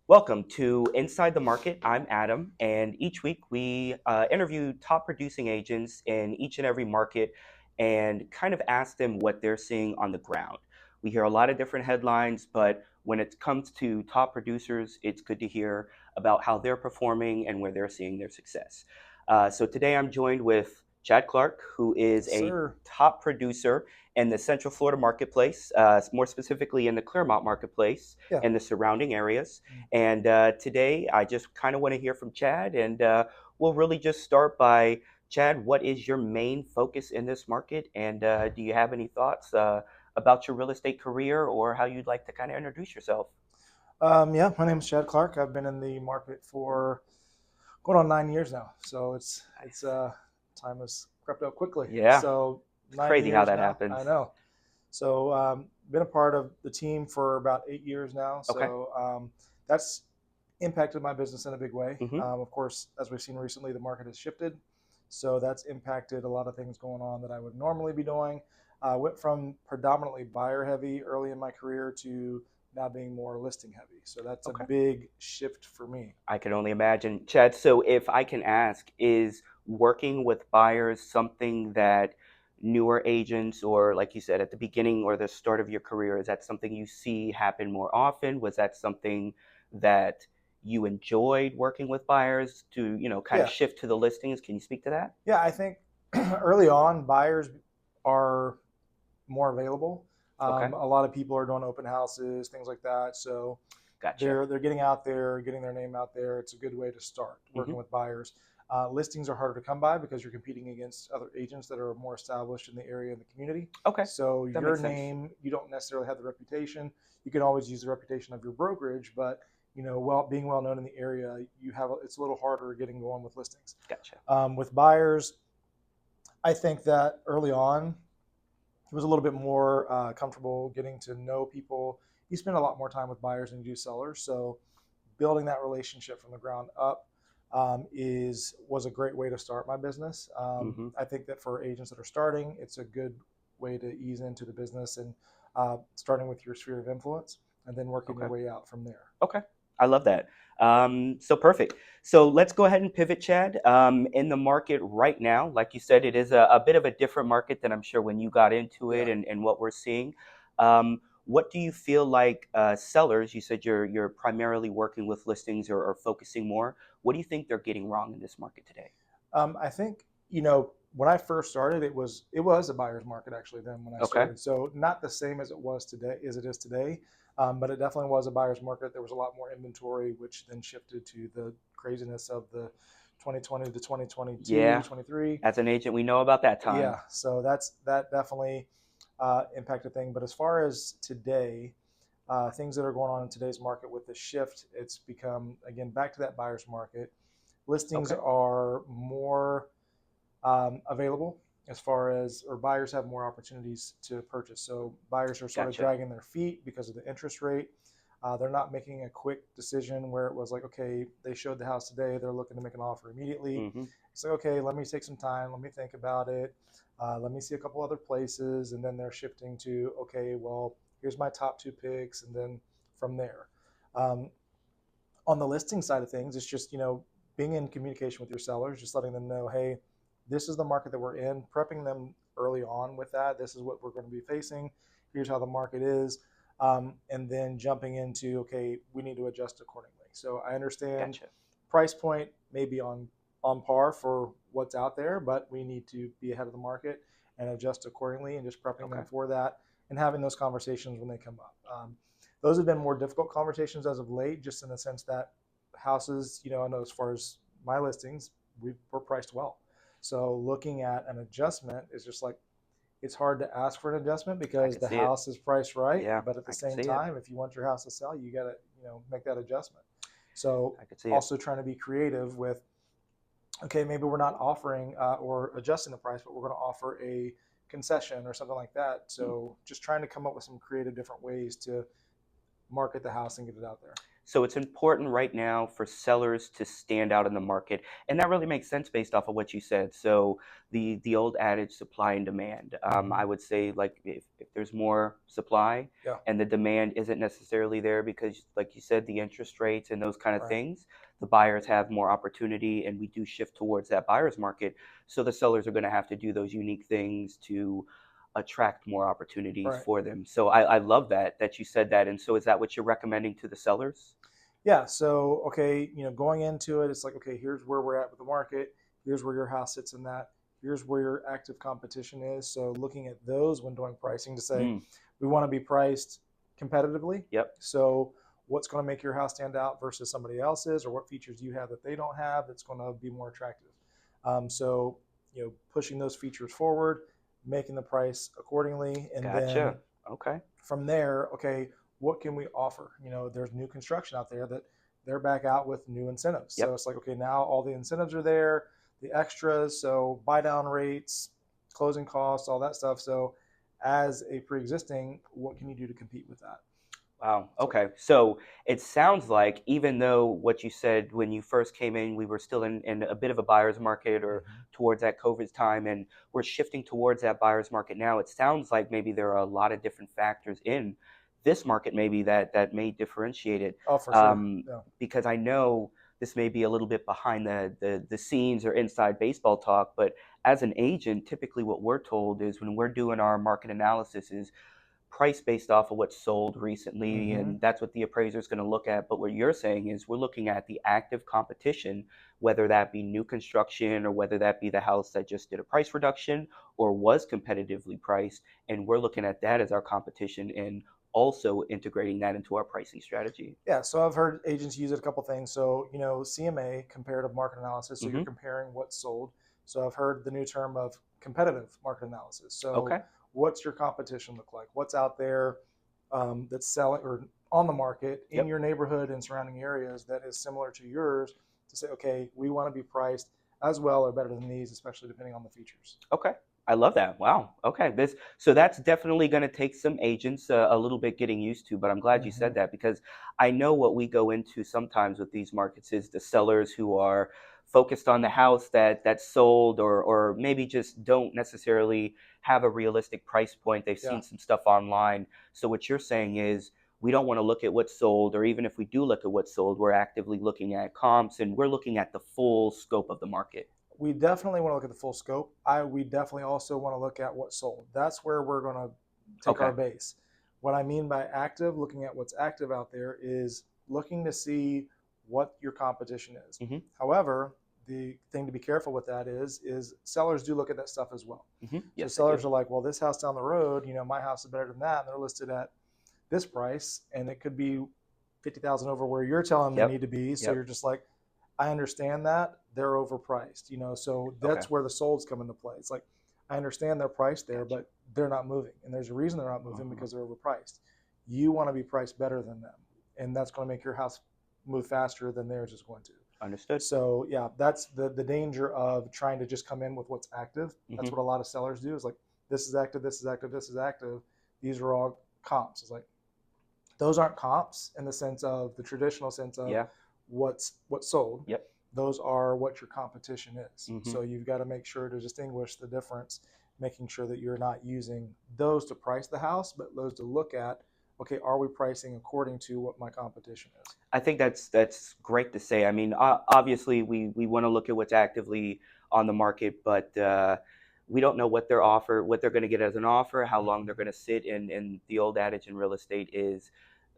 Welcome to Inside the Market. I'm Adam, and each week we interview top producing agents in each and every market and kind of ask them what they're seeing on the ground. We hear a lot of different headlines, but when it comes to top producers, it's good to hear about how they're performing and where they're seeing their success. So today I'm joined with Chad Clark, who is Yes, a sir. top producer in the Central Florida marketplace, more specifically in the Clermont marketplace Yeah. and the surrounding areas. Mm. And today, I just kind of want to hear from Chad, and we'll really just start by Chad. What is your main focus in this market, and do you have any thoughts about your real estate career or how you'd like to kind of introduce yourself? Yeah, my name is Chad Clark. I've been in the market for going on 9 years now. So it's Nice. time has crept up quickly. Yeah, So it's nine crazy how years that now. happens. I know. So been a part of the team for about 8 years now. Okay. So that's impacted my business in a big way. Mm-hmm. Of course, as we've seen recently, the market has shifted. So that's impacted a lot of things going on that I would normally be doing. Went from predominantly buyer heavy early in my career to now being more listing heavy. So that's a Okay. big shift for me. I can only imagine, Chad. So, if I can ask, is working with buyers something that newer agents, or like you said at the beginning or the start of your career, is that something you see happen more often? Was that something that you enjoyed working with buyers to, kind of Yeah. shift to the listings? Can you speak to that? Yeah. I think early on, buyers are more available. Okay, A lot of people are doing open houses, things like that. So gotcha. they're getting out there, getting their name out there. It's a good way to start Hmm. working with buyers. Listings are harder to come by because you're competing against other agents that are more established in the area and the community. Okay, So that your makes sense. name, you don't necessarily have the reputation. You can always use the reputation of your brokerage, but well, being well known in the area, it's a little harder getting going with listings. Gotcha. With buyers, I think that early on it was a little bit more comfortable getting to know people. You spend a lot more time with buyers than you do sellers, so building that relationship from the ground up is was a great way to start my business. Hmm. I think that for agents that are starting, it's a good way to ease into the business and starting with your sphere of influence and then working your Okay. way out from there. Okay, I love that. So perfect. So let's go ahead and pivot, Chad. In the market right now, like you said, it is a bit of a different market than I'm sure when you got into it Yeah. and what we're seeing. What do you feel like sellers? You said you're primarily working with listings or focusing more. What do you think they're getting wrong in this market today? I think when I first started, it was a buyer's market actually. Then when I Okay, started, so not the same as it is today, but it definitely was a buyer's market. There was a lot more inventory, which then shifted to the craziness of the 2020 to 2022, yeah. 23. As an agent, we know about that time. Yeah, so that definitely impacted thing. But as far as today, things that are going on in today's market with the shift, it's become again back to that buyer's market. Listings Okay, are more available as far as, or buyers have more opportunities to purchase. So buyers are sort of gotcha. dragging their feet because of the interest rate. They're not making a quick decision where it was like, okay, they showed the house today, they're looking to make an offer immediately. Hmm. It's like, okay, let me take some time, let me think about it, let me see a couple other places, and then they're shifting to, okay, well, here's my top two picks, and then from there. Um, on the listing side of things, it's just being in communication with your sellers, just letting them know, hey, this is the market that we're in, prepping them early on with that. This is what we're going to be facing. Here's how the market is, and then jumping into, okay, we need to adjust accordingly. So I understand Gotcha. price point may be on par for what's out there, but we need to be ahead of the market and adjust accordingly, and just prepping them Okay. for that and having those conversations when they come up. Those have been more difficult conversations as of late, just in the sense that houses, I know as far as my listings, we're priced well. So looking at an adjustment is just like, it's hard to ask for an adjustment I because can the see it. house is priced right, Yeah, but at the I can same see it. time, if you want your house to sell, you got to make that adjustment. So I can see it. also trying to be creative with, okay, maybe we're not offering or adjusting the price, but we're going to offer a concession or something like that. Hmm. So just trying to come up with some creative different ways to market the house and get it out there. So it's important right now for sellers to stand out in the market, and that really makes sense based off of what you said. So the old adage, supply and demand. Hmm. I would say like if there's more supply Yeah, and the demand isn't necessarily there because, like you said, the interest rates and those kind of right, things, the buyers have more opportunity, and we do shift towards that buyer's market. So the sellers are going to have to do those unique things to attract more opportunities right. for them. So I love that you said that. And so is that what you're recommending to the sellers? Yeah. So, okay, going into it, it's like, okay, here's where we're at with the market. Here's where your house sits in that. Here's where your active competition is. So, looking at those when doing pricing to say, Mm, we want to be priced competitively. yep. So, what's going to make your house stand out versus somebody else's, or what features do you have that they don't have that's going to be more attractive? So, pushing those features forward, making the price accordingly, and then Gotcha. Okay. from there, okay, what can we offer? There's new construction out there that they're back out with new incentives. So Yep. it's like, okay, now all the incentives are there, the extras, so buy down rates, closing costs, all that stuff. So as a pre-existing, what can you do to compete with that? Wow. So, Okay. So it sounds like even though what you said when you first came in, we were still in a bit of a buyer's market or mhm. towards that COVID time, and we're shifting towards that buyer's market now. It sounds like maybe there are a lot of different factors in this market, maybe that may differentiate it. Oh, for sure. Um, Yeah. because I know this may be a little bit behind the scenes or inside baseball talk, but as an agent, typically what we're told is when we're doing our market analysis is price based off of what's sold recently, Hmm. and that's what the appraiser is going to look at. But what you're saying is we're looking at the active competition, whether that be new construction or whether that be the house that just did a price reduction or was competitively priced, and we're looking at that as our competition and also integrating that into our pricing strategy. Yeah, so I've heard agents use it a couple things. So, CMA, comparative market analysis. So you're Hmm. comparing what's sold. So I've heard the new term of competitive market analysis. So Okay. what's your competition look like? What's out there that's selling or on the market in Yep. your neighborhood and surrounding areas that is similar to yours to say, okay, we want to be priced as well or better than these, especially depending on the features. Okay. I love that. Wow. Okay. This so that's definitely going to take some agents a little bit getting used to, but I'm glad you Hmm. said that because I know what we go into sometimes with these markets is the sellers who are focused on the house that's sold or maybe just don't necessarily have a realistic price point. They've Yeah. seen some stuff online. So what you're saying is we don't want to look at what's sold, or even if we do look at what's sold, we're actively looking at comps and we're looking at the full scope of the market. We definitely want to look at the full scope. We definitely also want to look at what's sold. That's where we're going to take our Okay. base. What I mean by active, looking at what's active out there, is looking to see what your competition is. Hmm. However, the thing to be careful with that is sellers do look at that stuff as well. Hmm. So Yes, I do. sellers are like, well, this house down the road, my house is better than that, and they're listed at this price, and it could be 50,000 over where you're telling them they need Yep. to be. So Yep. you're just like, I understand that they're overpriced, so Okay. that's where the solds come into play. It's like, I understand they're priced there, Gotcha. but they're not moving. And there's a reason they're not moving Uh-huh. because they're overpriced. You want to be priced better than them. And that's going to make your house move faster than theirs is going to. Understood. So yeah, that's the danger of trying to just come in with what's active. That's Hmm. what a lot of sellers do is like, this is active, this is active, this is active. These are all comps. It's like, those aren't comps in the sense of the traditional sense of Yeah. what's sold. Yep. Those are what your competition is. Hmm. So you've got to make sure to distinguish the difference, making sure that you're not using those to price the house, but those to look at, okay, are we pricing according to what my competition is? I think that's great to say. I mean, obviously, we want to look at what's actively on the market, but we don't know what they're going to get as an offer, how long they're Mm-hmm. going to sit. And the old adage in real estate is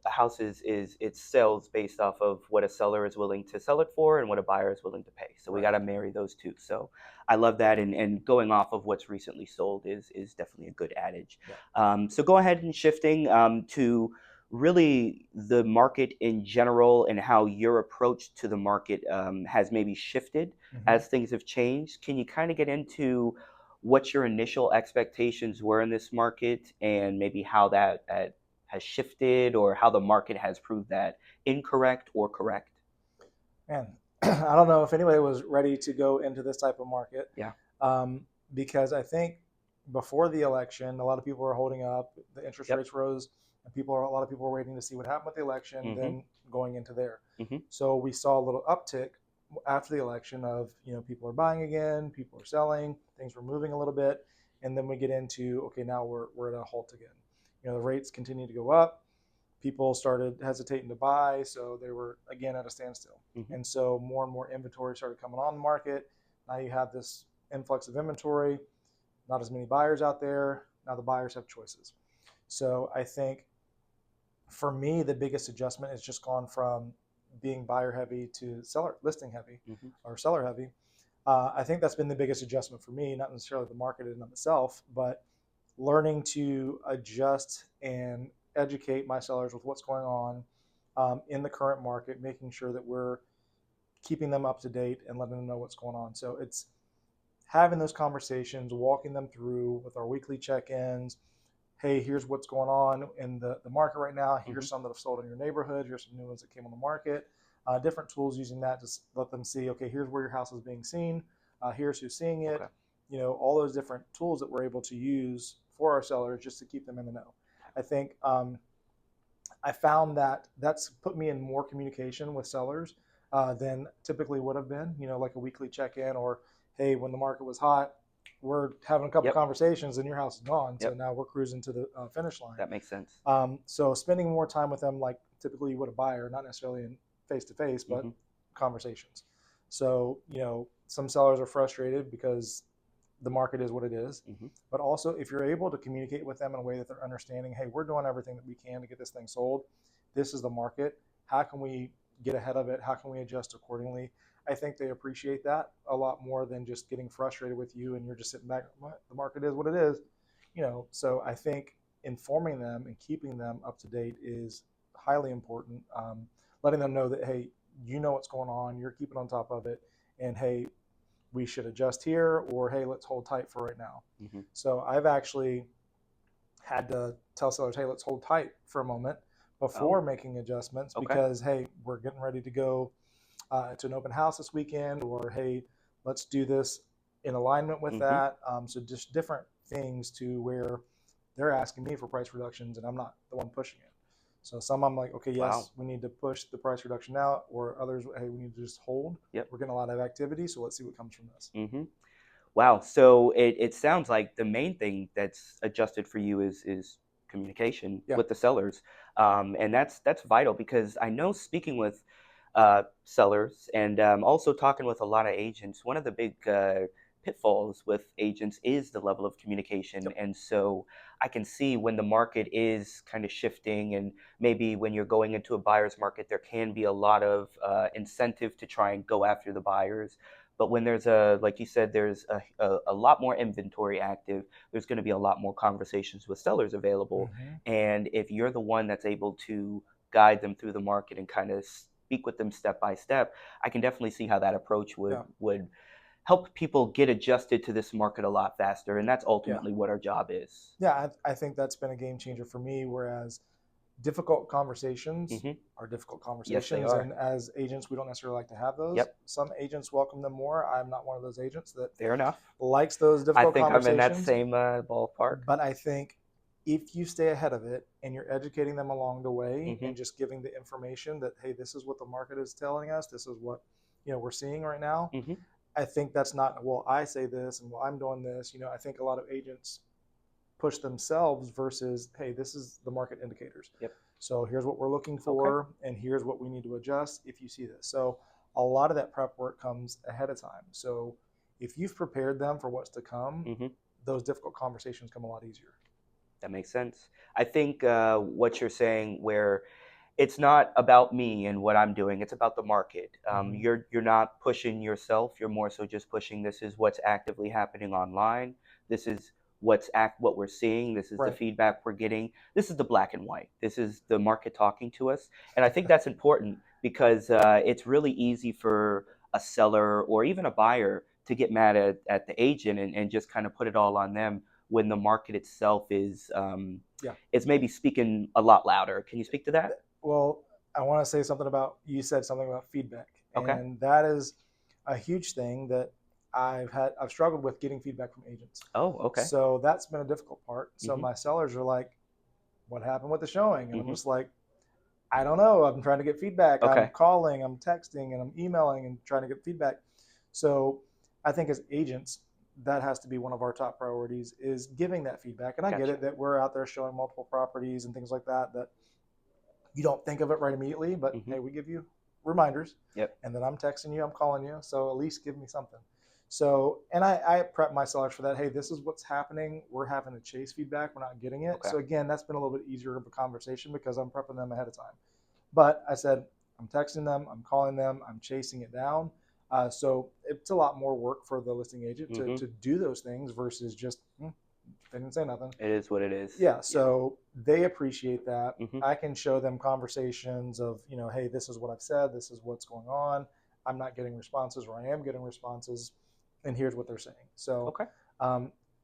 a house is it sells based off of what a seller is willing to sell it for and what a buyer is willing to pay. So we Right. got to marry those two. So I love that, and going off of what's recently sold is definitely a good adage. Yeah. So go ahead and shifting to really the market in general and how your approach to the market has maybe shifted Mm-hmm. as things have changed. Can you kind of get into what your initial expectations were in this market and maybe how that has shifted or how the market has proved that incorrect or correct? Man, I don't know if anybody was ready to go into this type of market, Yeah. because I think before the election, a lot of people were holding up. The interest Yep. rates rose and a lot of people were waiting to see what happened with the election, Mm-hmm. then going into there. Mm-hmm. So we saw a little uptick after the election of, people are buying again, people are selling, things were moving a little bit, and then we get into, okay, now we're at a halt again. The rates continue to go up, people started hesitating to buy, so they were again at a standstill. Mm-hmm. And so more and more inventory started coming on the market. Now you have this influx of inventory, not as many buyers out there. Now the buyers have choices. So I think for me, the biggest adjustment has just gone from being buyer heavy to seller listing heavy Mm-hmm. or seller heavy. I think that's been the biggest adjustment for me, not necessarily the market in and of itself, but learning to adjust and educate my sellers with what's going on in the current market, making sure that we're keeping them up to date and letting them know what's going on. So it's having those conversations, walking them through with our weekly check-ins. Hey, here's what's going on in the market right now. Mm-hmm. Here's some that have sold in your neighborhood. Here's some new ones that came on the market. Different tools using that to let them see, okay, here's where your house is being seen. Here's who's seeing it. Okay. All those different tools that we're able to use for our sellers just to keep them in the know. I think I found that that's put me in more communication with sellers than typically would have been, like a weekly check-in or, hey, when the market was hot, we're having a couple Yep. conversations and your house is gone. So Yep. now we're cruising to the finish line. That makes sense. So spending more time with them, like typically you would a buyer, not necessarily in face-to-face, but Mm-hmm. conversations. So, some sellers are frustrated because the market is what it is. Mm-hmm. But also, if you're able to communicate with them in a way that they're understanding, hey, we're doing everything that we can to get this thing sold. This is the market. How can we get ahead of it? How can we adjust accordingly? I think they appreciate that a lot more than just getting frustrated with you and you're just sitting back. The market is what it is. So I think informing them and keeping them up to date is highly important. Letting them know that, hey, what's going on, you're keeping on top of it, and hey, we should adjust here, or hey, let's hold tight for right now. Mm-hmm. So I've actually had to tell sellers, hey, let's hold tight for a moment before making adjustments because, hey, we're getting ready to go to an open house this weekend, or hey, let's do this in alignment with that. So just different things to where they're asking me for price reductions and I'm not the one pushing it. So some I'm like, okay, yes, we need to push the price reduction out, or others, hey, we need to just hold. Yep. We're getting a lot of activity, so let's see what comes from this. Mm-hmm. Wow. So it sounds like the main thing that's adjusted for you is communication with the sellers, and that's vital because I know speaking with sellers and also talking with a lot of agents, one of the big pitfalls with agents is the level of communication, and so I can see when the market is kind of shifting, and maybe when you're going into a buyer's market, there can be a lot of incentive to try and go after the buyers. But when there's like you said, there's a lot more inventory active, there's going to be a lot more conversations with sellers available. And if you're the one that's able to guide them through the market and kind of speak with them step by step, I can definitely see how that approach would help people get adjusted to this market a lot faster. And that's ultimately what our job is. Yeah, I think that's been a game changer for me, whereas difficult conversations are difficult conversations. Yes, they are. And as agents, we don't necessarily like to have those. Yep. Some agents welcome them more. I'm not one of those agents that fair enough likes those difficult conversations. I'm in that same ballpark. But I think if you stay ahead of it and you're educating them along the way and just giving the information that, hey, this is what the market is telling us, this is what we're seeing right now. I think that's not, well, I say this and well, I'm doing this. I think a lot of agents push themselves versus, hey, this is the market indicators. So here's what we're looking for, and here's what we need to adjust if you see this. So a lot of that prep work comes ahead of time. So if you've prepared them for what's to come, those difficult conversations come a lot easier. That makes sense. I think what you're saying, where it's not about me and what I'm doing, it's about the market. You're not pushing yourself. You're more so just pushing. This is what's actively happening online. This is what we're seeing. This is the feedback we're getting. This is the black and white. This is the market talking to us. And I think that's important because it's really easy for a seller or even a buyer to get mad at the agent and just kind of put it all on them when the market itself is maybe speaking a lot louder. Can you speak to that? Well, I want to say something about, you said something about feedback. And that is a huge thing that I've struggled with getting feedback from agents. Oh, okay. So that's been a difficult part. So my sellers are like, what happened with the showing? And I'm Mm-hmm. just like, I don't know. I'm trying to get feedback. I'm Okay. calling, I'm texting, and I'm emailing and trying to get feedback. So I think as agents, that has to be one of our top priorities is giving that feedback. And I get Gotcha. it that we're out there showing multiple properties and things like that, that you don't think of it right immediately, but Mm-hmm. hey, we give you reminders. Yep. And then I'm texting you, I'm calling you. So at least give me something. So, and I prep my sellers for that. Hey, this is what's happening. We're having to chase feedback. We're not getting it. Okay. So again, that's been a little bit easier of a conversation because I'm prepping them ahead of time. But I said, I'm texting them, I'm calling them, I'm chasing it down. So it's a lot more work for the listing agent Mm-hmm. to do those things versus just, they didn't say nothing. It is what it is. Yeah, so they appreciate that. Mm-hmm. I can show them conversations of, hey, this is what I've said, this is what's going on. I'm not getting responses, or I am getting responses, and here's what they're saying. So Okay.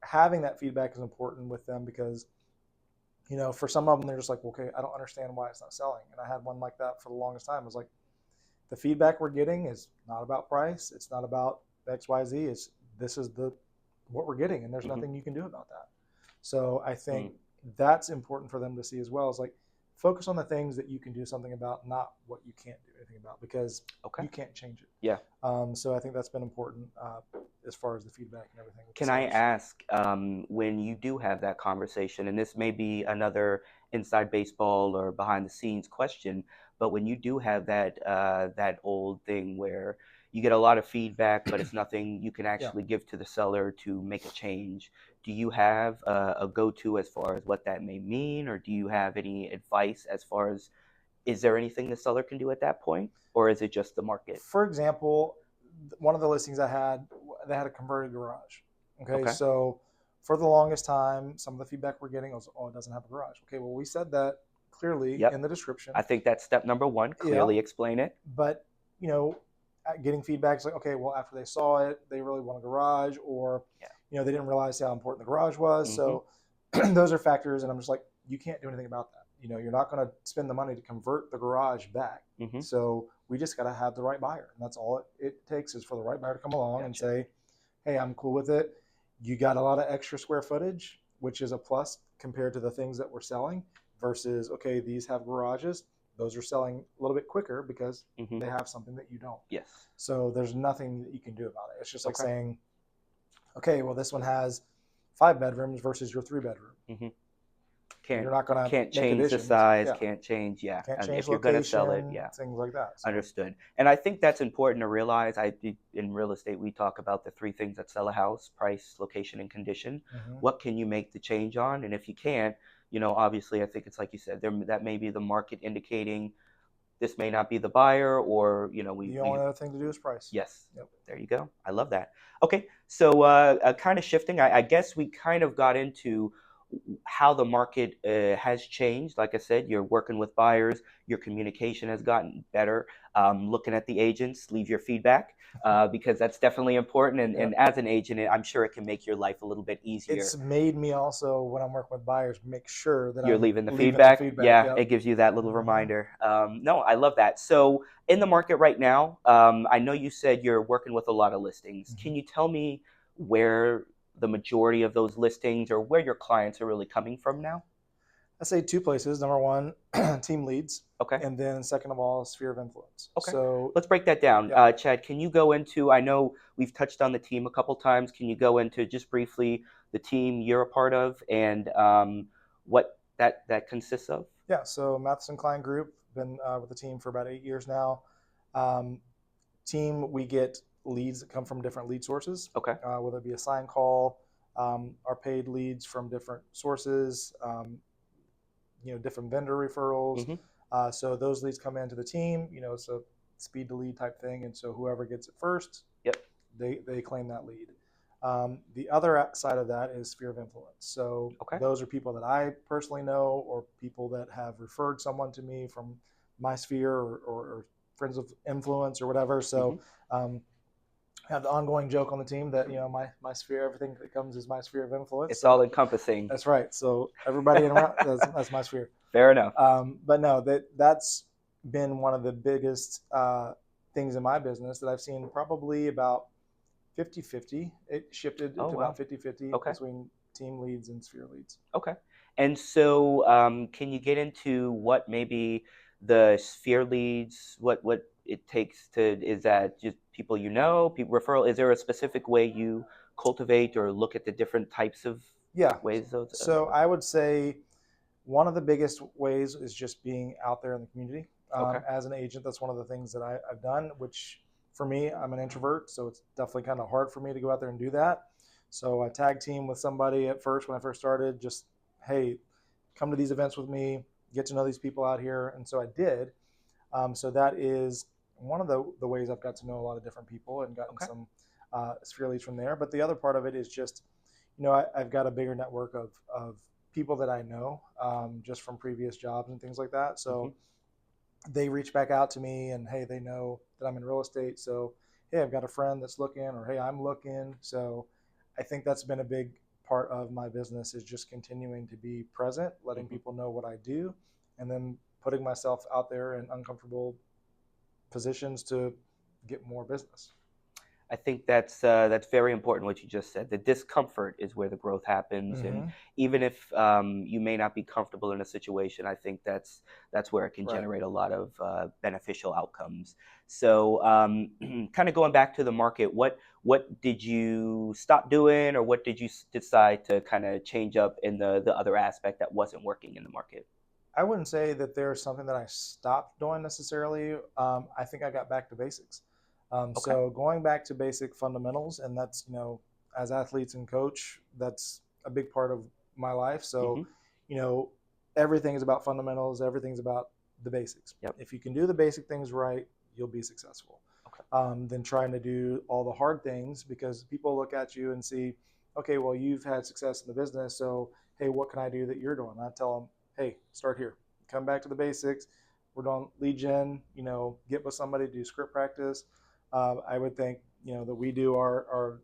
having that feedback is important with them because, for some of them, they're just like, okay, I don't understand why it's not selling. And I had one like that for the longest time. It was like, the feedback we're getting is not about price. It's not about X, Y, Z. This is what we're getting, and there's Mm-hmm. nothing you can do about that. So I think Mm. that's important for them to see as well. Is like focus on the things that you can do something about, not what you can't do anything about, because Okay. you can't change it. Yeah. So I think that's been important as far as the feedback and everything. Can I ask, when you do have that conversation, and this may be another inside baseball or behind the scenes question, but when you do have that old thing where you get a lot of feedback, but it's nothing you can Yeah. actually give to the seller to make a change, do you have a go-to as far as what that may mean, or do you have any advice as far as is there anything the seller can do at that point, or is it just the market? For example, one of the listings I had, they had a converted garage. Okay, Okay. so for the longest time, some of the feedback we're getting was, oh, it doesn't have a garage. Okay, well, we said that clearly in Yep. the description. I think that's step number one. Yeah, Clearly explain it. but you know, getting feedback is like, okay, well, after they saw it, they really want a garage, or Yeah. they didn't realize how important the garage was. Mm-hmm. So those are factors, and I'm just like, you can't do anything about that. You're not going to spend the money to convert the garage back. Mm-hmm. So we just got to have the right buyer, and that's all it takes is for the right buyer to come along and say, hey, I'm cool with it. You got a lot of extra square footage, which is a plus compared to the things that we're selling, versus, okay, these have garages. Those are selling a little bit quicker because Mm-hmm. they have something that you don't. Yes. So there's nothing that you can do about it. It's just like Okay. saying, okay, well, this one has 5 bedrooms versus your 3 bedroom. Mm-hmm. You're not going to Can't make change the additions. size. Yeah. Can't change. Yeah. Can't And change if you're gonna sell it, location, yeah. things like that. So, Understood. And I think that's important to realize. In real estate, we talk about the three things that sell a house: price, location, and condition. mhm. What can you make the change on? And if you can't, obviously, I think it's like you said, that may be the market indicating this may not be the buyer, or The only other thing to do is price. yes. Yep. There you go. I love that. Okay, so kind of shifting, I guess we kind of got into how the market has changed. Like I said, you're working with buyers, your communication has gotten better. Looking at the agents, leave your feedback because that's definitely important. And, Yep. and as an agent, I'm sure it can make your life a little bit easier. It's made me also, when I'm working with buyers, make sure that You're I'm leaving the leaving feedback. some feedback. Yeah, Yep. it gives you that little Mhm. reminder. No, I love that. So, in the market right now, I know you said you're working with a lot of listings. Mhm. Can you tell me where the majority of those listings or where your clients are really coming from now? I say 2 places. Number one, team leads, Okay. and then second of all, sphere of influence. Okay. So Let's break that down. yeah. Chad, can you go into, I know we've touched on the team a couple times. Can you go into just briefly the team you're a part of and what that consists of? Yeah, so Matheson Klein Group, been with the team for about 8 years now. Team, we get leads that come from different lead sources, Okay. whether it be a sign call, our paid leads from different sources, different vendor referrals. Mm-hmm. So those leads come into the team. It's a speed to lead type thing, and so whoever gets it first, Yep. they claim that lead. The other side of that is sphere of influence. So Okay. those are people that I personally know, or people that have referred someone to me from my sphere, or friends of influence or whatever. So I have the ongoing joke on the team that my sphere, everything that comes is my sphere of influence. It's so, all encompassing. That's right. So everybody around that's my sphere. Fair enough. But no, that's been one of the biggest things in my business that I've seen, probably about 50-50. It shifted to Oh, wow. about 50-50 Okay. between team leads and sphere leads. Okay. And so, can you get into what maybe the sphere leads, what it takes to, is that just people you know, people referral? Is there a specific way you cultivate or look at the different types of Yeah. ways those? So I would say one of the biggest ways is just being out there in the community. Okay. As an agent, that's one of the things that I've done, which for me, I'm an introvert, so it's definitely kind of hard for me to go out there and do that. So I tag team with somebody at first when I first started, just, hey, come to these events with me, get to know these people out here. And so I did. So that is one of the ways I've got to know a lot of different people and gotten Okay. some sphere leads from there. But the other part of it is just, I've got a bigger network of people that I know just from previous jobs and things like that. Hmm. So they reach back out to me and, hey, they know that I'm in real estate. So, hey, I've got a friend that's looking, or hey, I'm looking. So I think that's been a big part of my business is just continuing to be present, letting Hmm. people know what I do, and then putting myself out there in uncomfortable positions to get more business. I think that's very important what you just said. The discomfort is where the growth happens, and Mm-hmm. even if you may not be comfortable in a situation, I think that's where it can Right. generate a lot of beneficial outcomes. So, kind of going back to the market, what did you stop doing, or what did you decide to kind of change up in the other aspect that wasn't working in the market? I wouldn't say that there's something that I stopped doing necessarily. I think I got back to basics. Okay. So going back to basic fundamentals, and that's as athletes and coach, that's a big part of my life. So, Hmm. you know, everything is about fundamentals. Everything's about the basics. Yep. If you can do the basic things right, you'll be successful. Okay. Than trying to do all the hard things because people look at you and see, okay, well, you've had success in the business, so hey, what can I do that you're doing? I tell them, hey, start here. Come back to the basics. We're doing lead gen. Get with somebody, do script practice. I would think that we do our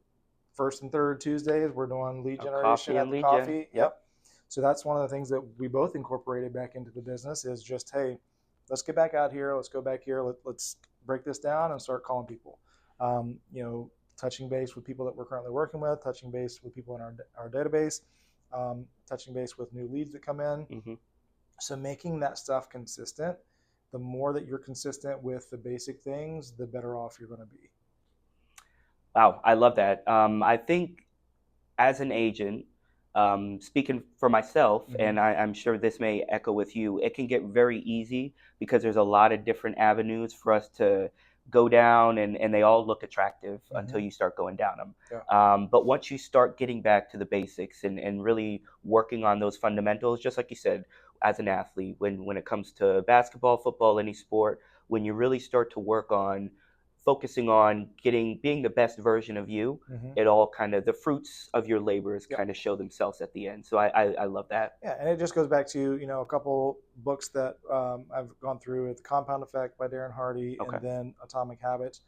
first and third Tuesdays. We're doing lead A generation coffee at and the lead gen. coffee. Yep. Yep. So that's one of the things that we both incorporated back into the business is just, hey, let's get back out here. Let's go back here. Let's break this down and start calling people. Touching base with people that we're currently working with, touching base with people in our database, touching base with new leads that come in. Hmm. So making that stuff consistent, the more that you're consistent with the basic things, the better off you're going to be. Wow, I love that. I think as an agent, speaking for myself, Mm-hmm. and I'm sure this may echo with you, it can get very easy because there's a lot of different avenues for us to go down, and they all look attractive Mm-hmm. until you start going down them. Yeah. But once you start getting back to the basics and really working on those fundamentals, just like you said, as an athlete, when it comes to basketball, football, any sport, when you really start to work on focusing on being the best version of you, Mm-hmm. it all kind of, the fruits of your labors Yep. kind of show themselves at the end. So I love that. Yeah, and it just goes back to a couple books that I've gone through: The Compound Effect by Darren Hardy, Okay. and then Atomic Habits.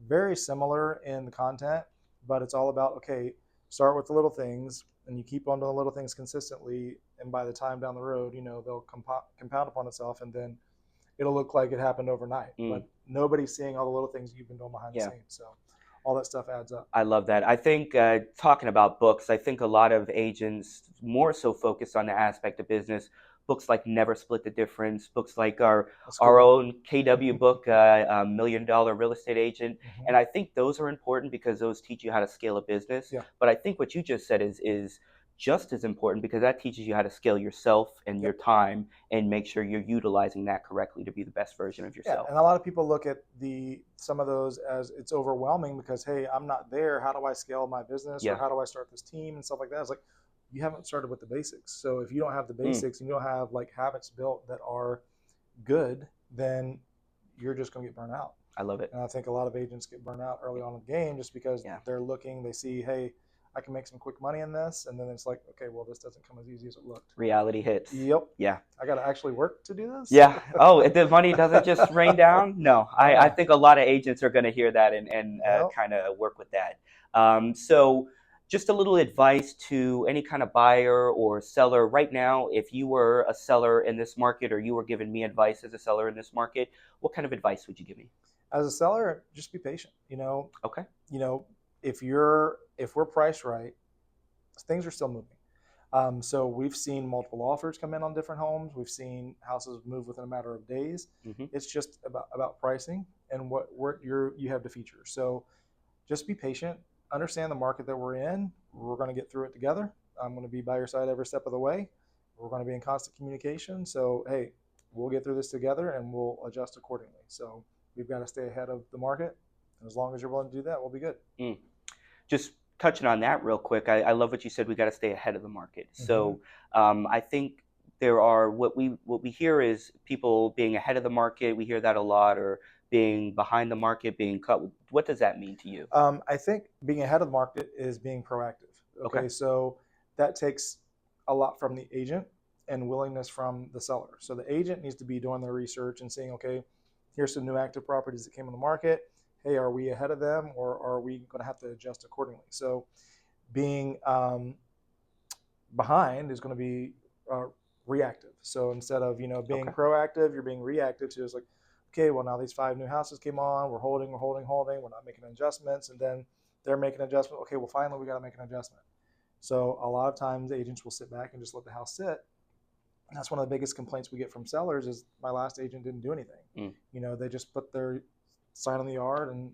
Very similar in the content, but it's all about, okay, start with the little things, and you keep on doing the little things consistently, and by the time down the road, they'll compound upon itself, and then it'll look like it happened overnight. Mm, But nobody's seeing all the little things you've been doing behind the yeah. scenes, so all that stuff adds up. I love that. I think talking about books, I think a lot of agents more so focus on the aspect of business. Books like Never Split the Difference, books like That's a good our one. own KW book, Million Dollar Real Estate Agent, Mm-hmm. and I think those are important because those teach you how to scale a business. Yeah. But I think what you just said is just as important because that teaches you how to scale yourself and your Yep. time and make sure you're utilizing that correctly to be the best version of Yeah, yourself. and a lot of people look at the some of those as it's overwhelming because, hey, I'm not there. How do I scale my business, or Yeah. how do I start this team and stuff like that? It's like you haven't started with the basics. So if you don't have the Mm, basics and you don't have like habits built that are good, then you're just going to get burnt out. I love it. And I think a lot of agents get burnt out early on in the game just because Yeah. they're looking, they see, hey, I can make some quick money in this, and then it's like, okay, well, this doesn't come as easy as it looked. Reality hits. Yep, Yeah. I got to actually work to do this. Yeah. Oh, the money doesn't just rain down. No, I No, think a lot of agents are going to hear that and yep. kind of work with that. So, just a little advice to any kind of buyer or seller right now. If you were a seller in this market, or you were giving me advice as a seller in this market, what kind of advice would you give me? As a seller, just be patient. Okay. You know, if we're priced right, things are still moving. So we've seen multiple offers come in on different homes. We've seen houses move within a matter of days. Hmm. It's just about pricing and what you have to feature. So just be patient, understand the market that we're in. We're going to get through it together. I'm going to be by your side every step of the way. We're going to be in constant communication. So, hey, we'll get through this together and we'll adjust accordingly. So, we've got to stay ahead of the market. And as long as you're willing to do that, we'll be good. Mm. Just touching on that real quick, I love what you said. We got to stay ahead of the market. Mm-hmm. So I think there are what we hear is people being ahead of the market. We hear that a lot, or being behind the market, being cut. What does that mean to you? I think being ahead of the market is being proactive. Okay. Okay, so that takes a lot from the agent and willingness from the seller. So the agent needs to be doing their research and saying, okay, here's some new active properties that came on the market. Hey, are we ahead of them, or are we going to have to adjust accordingly? So being behind is going to be reactive. So instead of being Okay. proactive, you're being reactive to, it's like, okay, well, now these 5 new houses came on, we're holding, we're not making adjustments, and then they're making an adjustment. Okay, well, finally we got to make an adjustment. So a lot of times agents will sit back and just let the house sit. And that's one of the biggest complaints we get from sellers is my last agent didn't do anything. Mm. They just put their sign on the yard and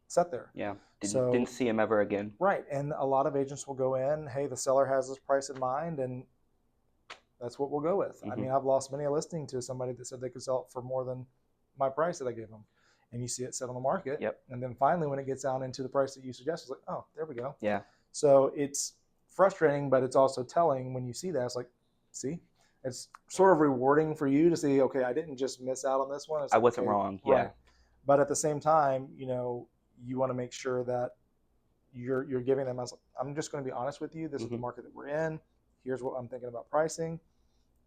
sat there. Yeah. Didn't So see him ever again. right, and a lot of agents will go in, hey, the seller has this price in mind, and that's what we'll go with. I Hmm. mean, I've lost many a listing to somebody that said they could sell it for more than my price that I gave them. And you see it set on the market. Yep. And then finally, when it gets down into the price that you suggest, it's like, oh, there we go. Yeah. So it's frustrating, but it's also telling when you see that. It's like, see, it's sort of rewarding for you to see, okay, I didn't just miss out on this one. It's I like, wasn't okay, wrong. Yeah. right. But at the same time, you want to make sure that you're giving them, as I'm just going to be honest with you. This is the Hmm. market that we're in. Here's what I'm thinking about pricing.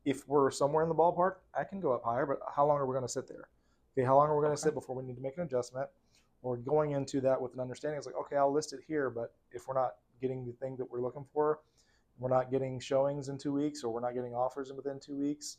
If we're somewhere in the ballpark, I can go up higher, but how long are we going to sit there? Okay, how long are we going to Okay. sit before we need to make an adjustment? Or going into that with an understanding, it's like, okay, I'll list it here, but if we're not getting the thing that we're looking for, we're not getting showings in 2 weeks, or we're not getting offers within 2 weeks,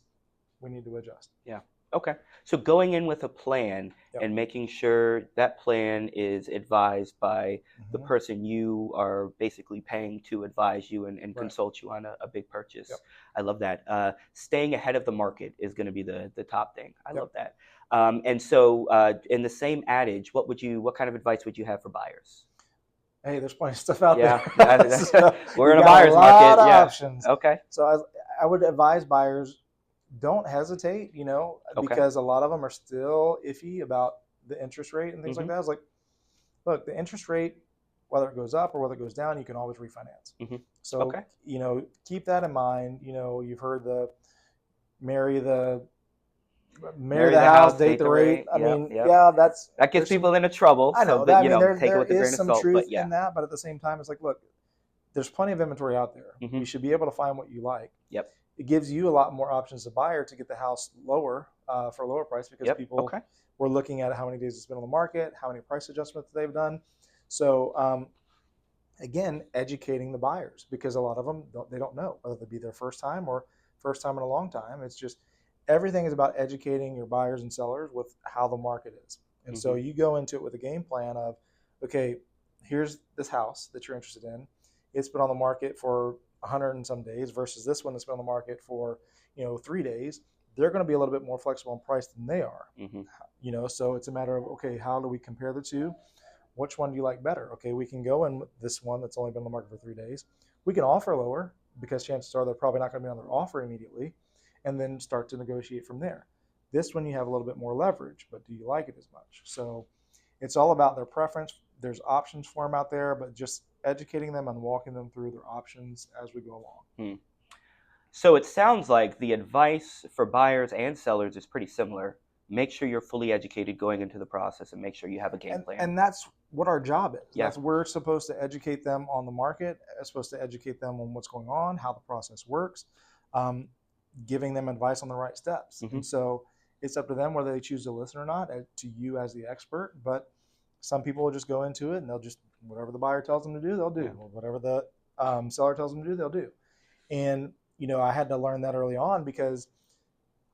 we need to adjust. Yeah. Okay. So going in with a plan Yep. and making sure that plan is advised by the Mm-hmm. person you are basically paying to advise you and Right. consult you on a big purchase. Yep. I love that. Staying ahead of the market is going to be the top thing. I Yep. love that. And so, in the same adage, what kind of advice would you have for buyers? Hey, there's plenty of stuff out Yeah, there. So we're you in a got a buyer's lot market. of Yeah. options. Okay. So I would advise buyers, don't hesitate, Okay. because a lot of them are still iffy about the interest rate and things like Hmm. that. It's like, look, the interest rate, whether it goes up or whether it goes down, you can always refinance. Hmm. So, Okay. keep that in mind. You've heard the marry the marry Marry the the house, house, date date the the rate. rate. I Yep. mean, Yep. yeah, That gets there's some. people into trouble. I So, know that. but I mean, take it there with a is grain of some salt. But truth yeah. in that, but at the same time, it's like, look, there's plenty of inventory out there. Hmm. You should be able to find what you like. Yep. It gives you a lot more options as a buyer to get the house lower, for a lower price, because Yep. people Okay. were looking at how many days it's been on the market, how many price adjustments they've done. So again, educating the buyers, because a lot of them they don't know whether it be their first time or first time in a long time. It's just everything is about educating your buyers and sellers with how the market is. And so Hmm. you go into it with a game plan of, okay, here's this house that you're interested in. It's been on the market for 100 and some days versus this one that's been on the market for 3 days. They're going to be a little bit more flexible in price than they are. Hmm. So it's a matter of, okay, how do we compare the two? Which one do you like better? Okay, we can go in with this one that's only been on the market for 3 days. We can offer lower, because chances are they're probably not going to be on their offer immediately, and then start to negotiate from there. This one you have a little bit more leverage, but do you like it as much? So it's all about their preference. There's options for them out there, but just educating them and walking them through their options as we go along. Hmm. So it sounds like the advice for buyers and sellers is pretty similar. Make sure you're fully educated going into the process, and make sure you have a game and plan. and that's what our job is. Yeah. We're supposed to educate them on the market, supposed to educate them on what's going on, how the process works, um, giving them advice on the right steps. Hmm. And so it's up to them whether they choose to listen or not, to you as the expert. But some people will just go into it and they'll just, whatever the buyer tells them to do, they'll do. Yeah. Or whatever the seller tells them to do, they'll do. And I had to learn that early on, because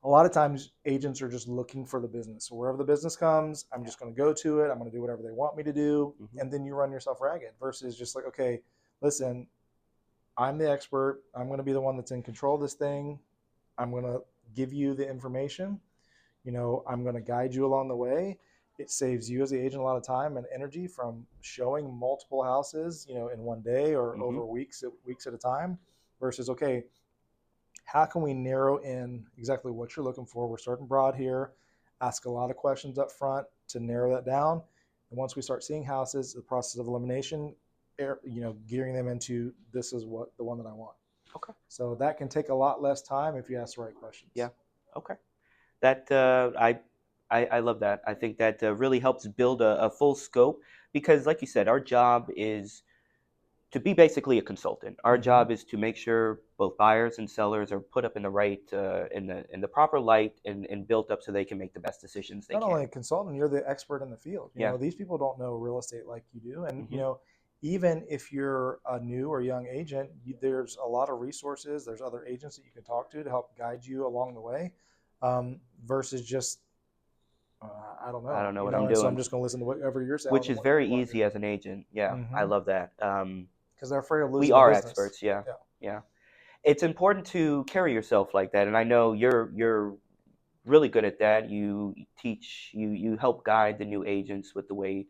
a lot of times agents are just looking for the business. So wherever the business comes, I'm just going to go to it. I'm going to do whatever they want me to do. Hmm. And then you run yourself ragged, versus just like, okay, listen, I'm the expert. I'm going to be the one that's in control of this thing. I'm going to give you the information. I'm going to guide you along the way. It saves you as the agent a lot of time and energy from showing multiple houses, in one day or Mm-hmm. over weeks at a time, versus, okay, how can we narrow in exactly what you're looking for? We're starting broad here. Ask a lot of questions up front to narrow that down. And once we start seeing houses, the process of elimination, gearing them into, this is what the one that I want. Okay. So that can take a lot less time if you ask the right Yeah. questions. Okay. That I love that. I think that really helps build a full scope because, like you said, our job is to be basically a consultant. Our Mm-hmm. job is to make sure both buyers and sellers are put up in the right in the proper light and built up so they can make the best decisions they Not can. only a consultant, you're the expert in the field. Yeah. These people don't know real estate like you do. And, Hmm. even if you're a new or young agent, there's a lot of resources. There's other agents that you can talk to help guide you along the way, versus just, uh, I don't I know, don't know what I'm and so I'm doing, just going to listen to whatever you're which selling and is what you very want to do. easy as an agent. Yeah, I Mm-hmm. love that. Because they're afraid of We losing the are business. experts. Yeah, Yeah. yeah. It's important to carry yourself like that, and I know you're really good at that. You teach, you help guide the new agents with the way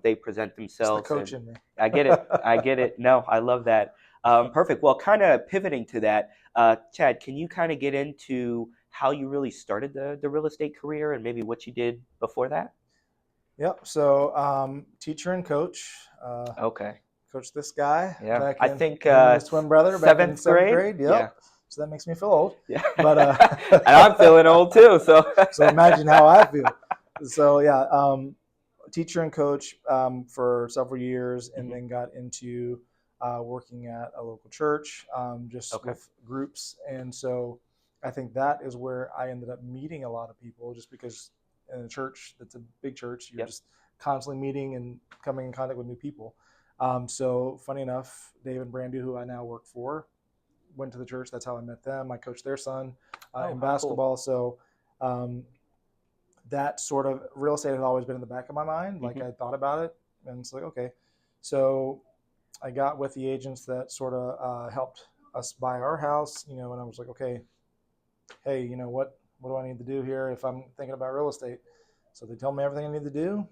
they present It's the themselves, coach and in me. I get it. I get it. No, I love that. Perfect. Well, kind of pivoting to that, Chad, can you kind of get into how you really started the real estate career and maybe what you did before that? Yep. So, teacher and coach. Okay. Coached this guy Yeah. back I in think him and his twin brother back in seventh seventh grade. grade. Yep. Yeah. So that makes me feel old. Yeah. But And I'm feeling old too. So. so imagine how I feel. So yeah, teacher and coach for several years, and Mhm. then got into working at a local church, just Okay. with groups. And so I think that is where I ended up meeting a lot of people, just because in a church that's a big church, you're Yep. just constantly meeting and coming in contact with new people. So funny enough, Dave and Brandy, who I now work for, went to the church. That's how I met them. I coached their son Oh, in how cool. basketball. So um, that sort of real estate had always been in the back of my mind. Like, Hmm. I thought about it, and it's like, okay. So I got with the agents that sort of helped us buy our house, and I was like, okay, hey, what do I need to do here if I'm thinking about real estate? So they told me everything I need to do,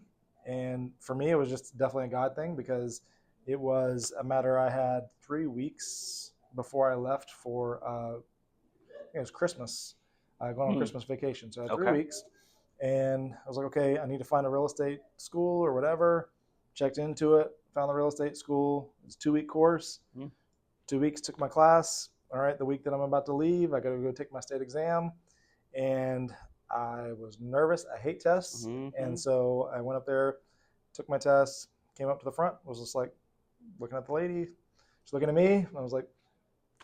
and for me, it was just definitely a God thing, because it was a matter. I had 3 weeks before I left for it was Christmas, going on Hmm. Christmas vacation. So I had three Okay. weeks, and I was like, okay, I need to find a real estate school or whatever. Checked into it, found the real estate school. It was a 2 week course. Hmm. 2 weeks, took my class. All right, the week that I'm about to leave, I got to go take my state exam, and I was nervous. I hate tests, and Hmm. so I went up there, took my test, came up to the front, was just like looking at the lady. She's looking at me, and I was like,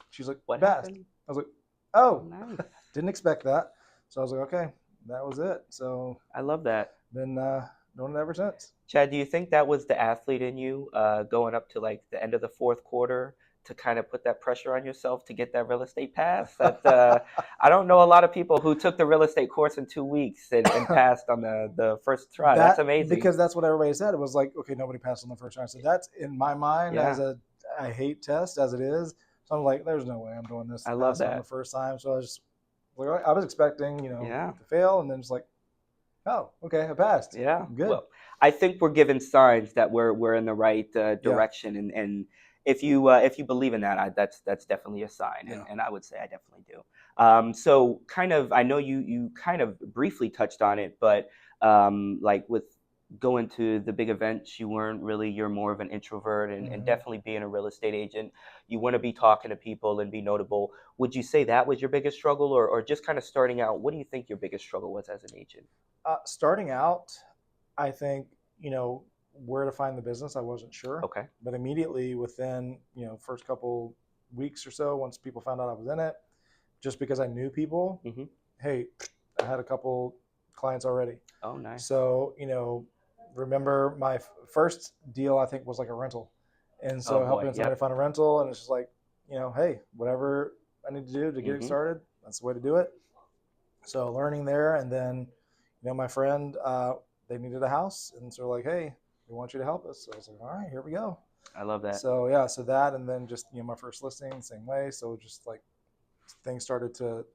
she's like, What you passed. happened? I was like, Oh, oh, nice. didn't expect that. So I was like, okay, that was it. So I love that. been doing it ever since. Chad, do you think that was the athlete in you going up to like the end of the fourth quarter to kind of put that pressure on yourself to get that real estate pass? That I don't know a lot of people who took the real estate course in 2 weeks and passed on the first try. That's That, amazing. because that's what everybody said. It was like, okay, nobody passed on the first try. So that's in my mind, Yeah, I hate tests as it is. So I'm like, there's no way I'm doing this I to love pass it on the that. first time. So I was expecting, Yeah. to fail, and then just like, oh, okay, I passed. Yeah. Good. Well, I think we're given signs that we're in the right Yeah. direction, and if you believe in that, that's definitely a sign, Yeah. and I would say I definitely do. So kind of, I know you kind of briefly touched on it, but like with going to the big events, you weren't really. You're more of an introvert, and Hmm. definitely being a real estate agent, you want to be talking to people and be notable. Would you say that was your biggest struggle, or just kind of starting out? What do you think your biggest struggle was as an agent? Starting out, I think, where to find the business, I wasn't sure. Okay. But immediately within, first couple weeks or so, once people found out I was in it, just because I knew people, Hmm. hey, I had a couple clients already. Oh, nice. So, remember my first deal, I think, was like a rental. And Oh so boy. helping somebody Yep. find a rental, and it's just like, hey, whatever I need to do to get it Hmm. started, that's the way to do it. So learning there, and then, my friend, they needed a house, and so like, hey, we want you to help us. So I was like, all right, here we go. I love that. So yeah, so that, and then just my first listing, same way. So just like things started to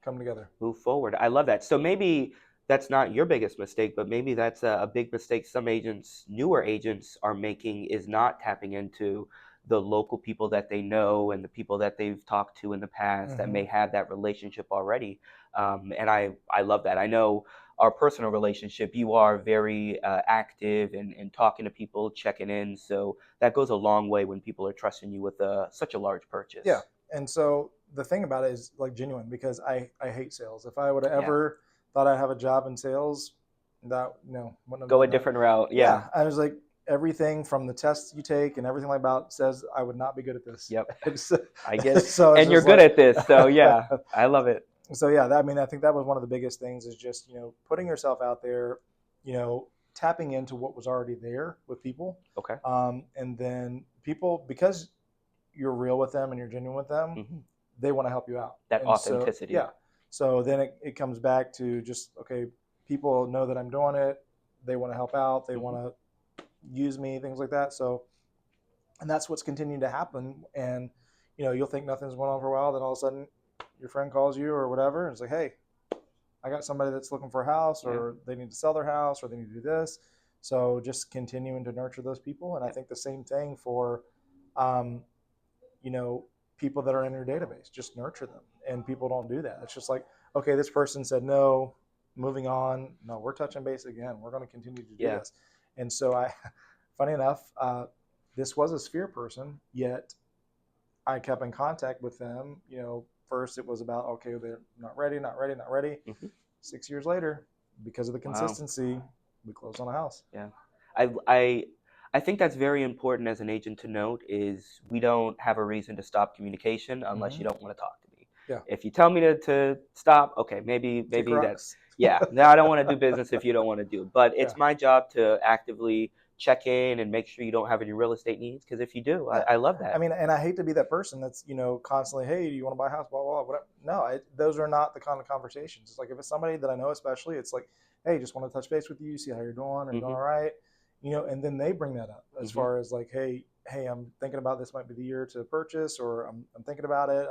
come together. Move forward. I love that. So maybe that's not your biggest mistake, but maybe that's a big mistake some agents, newer agents, are making, is not tapping into the local people that they know and the people that they've talked to in the past that Hmm. may have that relationship already. And I love that. I know our personal relationship, you are very active and talking to people, checking in. So that goes a long way when people are trusting you with such a large Yeah, purchase. and so the thing about it is like genuine, because I hate sales. If I would have Yeah. ever thought I'd have a job in sales, that wouldn't have Go a been that. different route. Yeah. Yeah, I was like, everything from the tests you take and everything like that says I would not be good at this. Yep. It's, I get it. so it's And you're just good like, at this. So yeah, I love it. so yeah, I mean, I think that was one of the biggest things, is just putting yourself out there, tapping into what was already there with people, Okay. and then people, because you're real with them and you're genuine with them, Hmm. they want to help you out. That And so authenticity. yeah, so then it comes back to just, okay, people know that I'm doing it, they want to help out, they Hmm. want to use me, things like that. So, and that's what's continuing to happen. And you'll think nothing's going on for a while, then all of a sudden your friend calls you or whatever, and it's like, hey, I got somebody that's looking for a house, Yeah. or they need to sell their house, or they need to do this. So just continuing to nurture those people. And I Yeah. think the same thing for um, you know people that are in your database, just nurture them. And people don't do that. It's just like, okay, this person said no, moving on. No, we're touching base again, we're going to continue to do Yeah. this. And so I funny enough, this was a Sphere person, yet I kept in contact with them. First it was about, okay, they're not ready, not ready, not ready. Hmm. 6 years later, because of the Wow. consistency, we closed on a house. Yeah. I I I think that's very important as an agent to note is we don't have a reason to stop communication unless Hmm. you don't want to talk to me. Yeah, If you tell me to stop, okay, kick maybe that's rocks. yeah. Now I don't want to do business if you don't want to do. But Yeah, it's my job to actively check in and make sure you don't have any real estate needs. Because if you do, yeah. I love I that. mean, and I hate to be that person that's constantly, hey, do you want to buy a house, blah blah blah, whatever. No, those are not the kind of conversations. It's like, if it's somebody that I know, especially, it's like, hey, just want to touch base with you, see how you're doing, are you doing Hmm. all right, and then they bring that up as Hmm. far as like, hey, I'm thinking about this, might be the year to purchase, or I'm thinking about it.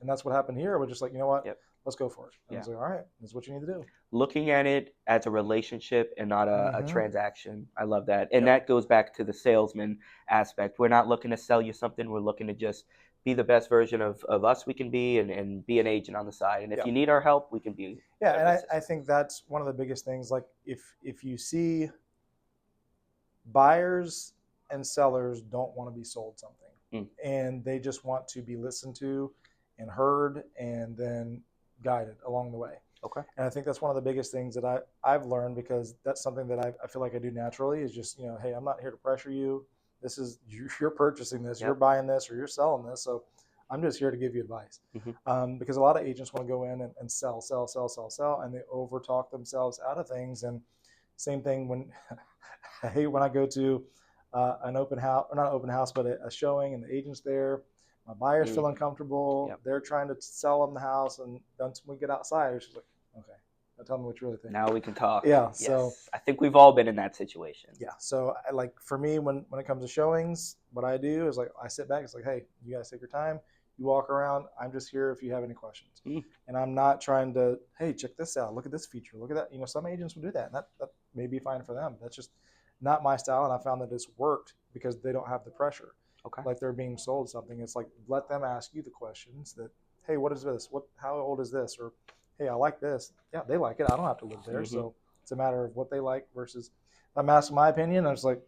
And that's what happened here. We're just like, you know what, Yep. let's go for it. And I Yeah. was like, all right, that's what you need to do. Looking at it as a relationship and not a Mm-hmm. transaction. I love that. And Yep. that goes back to the salesman aspect. We're not looking to sell you something. We're looking to just be the best version of us we can be and be an agent on the side. And if Yeah. you need our help, we can be Yeah, of and I assistance. think that's one of the biggest things. Like, if you see buyers and sellers don't want to be sold something, Mm, and they just want to be listened to and heard, and then guided along the way. okay. And I think that's one of the biggest things that I've learned, because that's something that I feel like I do naturally, is just, hey, I'm not here to pressure you. This is, you're purchasing this, you're Yep. buying this, or you're selling this. So I'm just here to give you advice. Hmm. Because a lot of agents want to go in and sell, sell, sell, sell, sell, and they overtalk themselves out of things. And same thing when I hate when I go to an open house, or not an open house, but a showing, and the agent's there. My buyers Mm, feel uncomfortable. yep. They're trying to sell them the house, and once we get outside, it's just like, okay, now tell me what you really think. Now we can talk. Yeah. So Yes. I think we've all been in that situation. yeah. So like, for me, when it comes to showings, what I do is like, I sit back. It's like, hey, you guys take your time. You walk around. I'm just here if you have any questions. Mm, And I'm not trying to, hey, check this out. Look at this feature. Look at that. Some agents will do that, and that may be fine for them. That's just not my style. And I found that it's worked because they don't have the pressure. okay. Like, they're being sold something. It's like, let them ask you the questions that, hey, what is this? How old is this? Or, hey, I like this. Yeah, they like it. I don't have to live there. Hmm. So it's a matter of what they like versus, I'm asking my opinion. I was like,